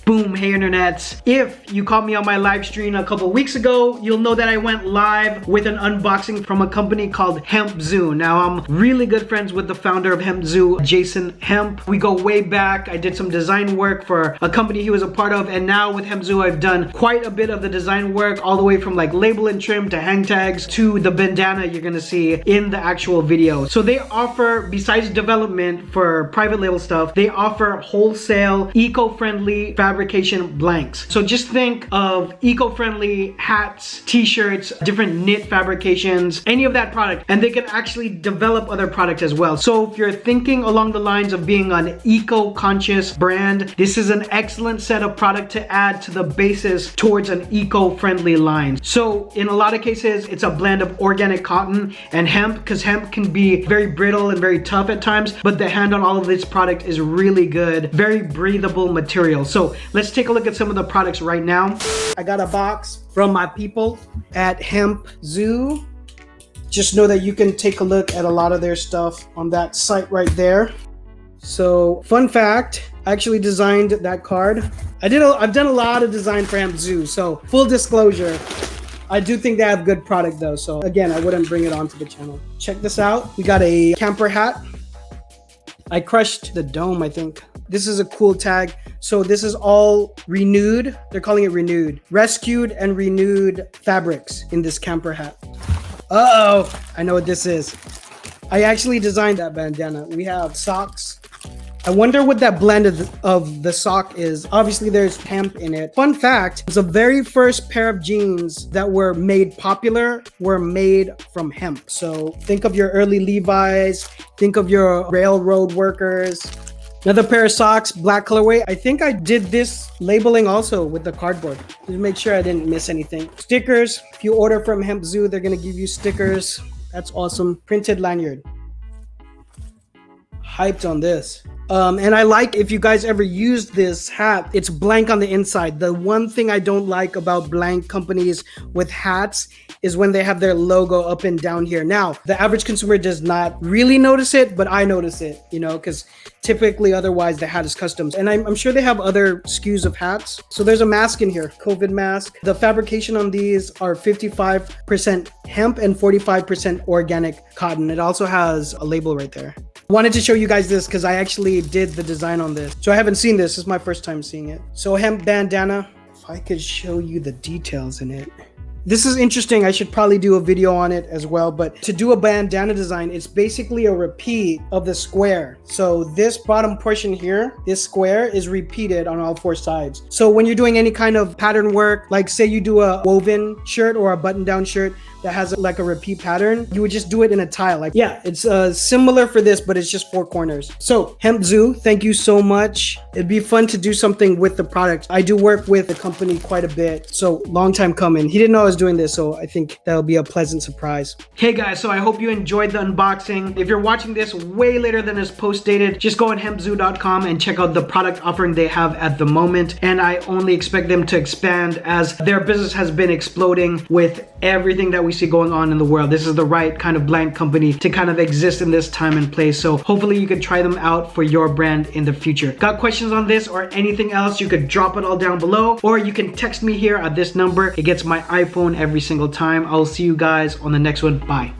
Boom, hey internets. If you caught me on my live stream a couple weeks ago, you'll know that I went live with an unboxing from a company called Hemp. Now I'm really good friends with the founder of Hemp, Jason Hemp. We go way back. I did some design work for a company he was a part of, and now with Hemp, I've done quite a bit of the design work, all the way from like label and trim to hang tags to the bandana you're gonna see in the actual video. So they offer, besides development for private label stuff, they offer wholesale eco-friendly fabrication blanks. So just think of eco-friendly hats, t-shirts, different knit fabrications, any of that product, and they can actually develop other products as well. So if you're thinking along the lines of being an eco-conscious brand, this is an excellent set of product to add to the basis towards an eco-friendly line. So in a lot of cases, it's a blend of organic cotton and hemp, because hemp can be very brittle and very tough at times, but the hand on all of this product is really good, very breathable material. So let's take a look at some of the products right now. I got a box from my people at Hemp Zoo. Just know that you can take a look at a lot of their stuff on that site right there. So fun fact, I actually designed that card. I've done a lot of design for Hemp Zoo, so full disclosure, I do think they have good product though. So again, I wouldn't bring it onto the channel. Check this out. We got a camper hat. I crushed the dome, I think. This is a cool tag. So this is all renewed. They're calling it renewed. Rescued and renewed fabrics in this camper hat. Uh-oh, I know what this is. I actually designed that bandana. We have socks. I wonder what that blend of the sock is. Obviously there's hemp in it. Fun fact, the very first pair of jeans that were made popular were made from hemp. So think of your early Levi's, think of your railroad workers. Another pair of socks, black colorway. I think I did this labeling also with the cardboard to make sure I didn't miss anything. Stickers, if you order from Hemp Zoo, they're gonna give you stickers. That's awesome. Printed lanyard. Hyped on this. And I like, if you guys ever used this hat, it's blank on the inside. The one thing I don't like about blank companies with hats is when they have their logo up and down here. Now, the average consumer does not really notice it, but I notice it, you know, because typically otherwise the hat is custom. And I'm sure they have other SKUs of hats. So there's a mask in here, COVID mask. The fabrication on these are 55% hemp and 45% organic cotton. It also has a label right there. Wanted to show you guys this because I actually did the design on this. So I haven't seen this. This is my first time seeing it. So hemp bandana. If I could show you the details in it. This is interesting. I should probably do a video on it as well. But to do a bandana design, it's basically a repeat of the square. So this bottom portion here, this square is repeated on all four sides. So when you're doing any kind of pattern work, like say you do a woven shirt or a button-down shirt that has like a repeat pattern, you would just do it in a tile. Like, yeah, it's similar for this, but it's just four corners. So Hemp Zoo, thank you so much. It'd be fun to do something with the product. I do work with the company quite a bit, so long time coming. He didn't know I was doing this, so I think that'll be a pleasant surprise. Hey guys, so I hope you enjoyed the unboxing. If you're watching this way later than it's post dated, just go on hempzoo.com and check out the product offering they have at the moment. And I only expect them to expand as their business has been exploding with everything that we see going on in the world. This is the right kind of blank company to kind of exist in this time and place. So hopefully you could try them out for your brand in the future. Got questions on this or anything else, you could drop it all down below, or you can text me here at this number. It gets my iPhone every single time. I'll see you guys on the next one. Bye.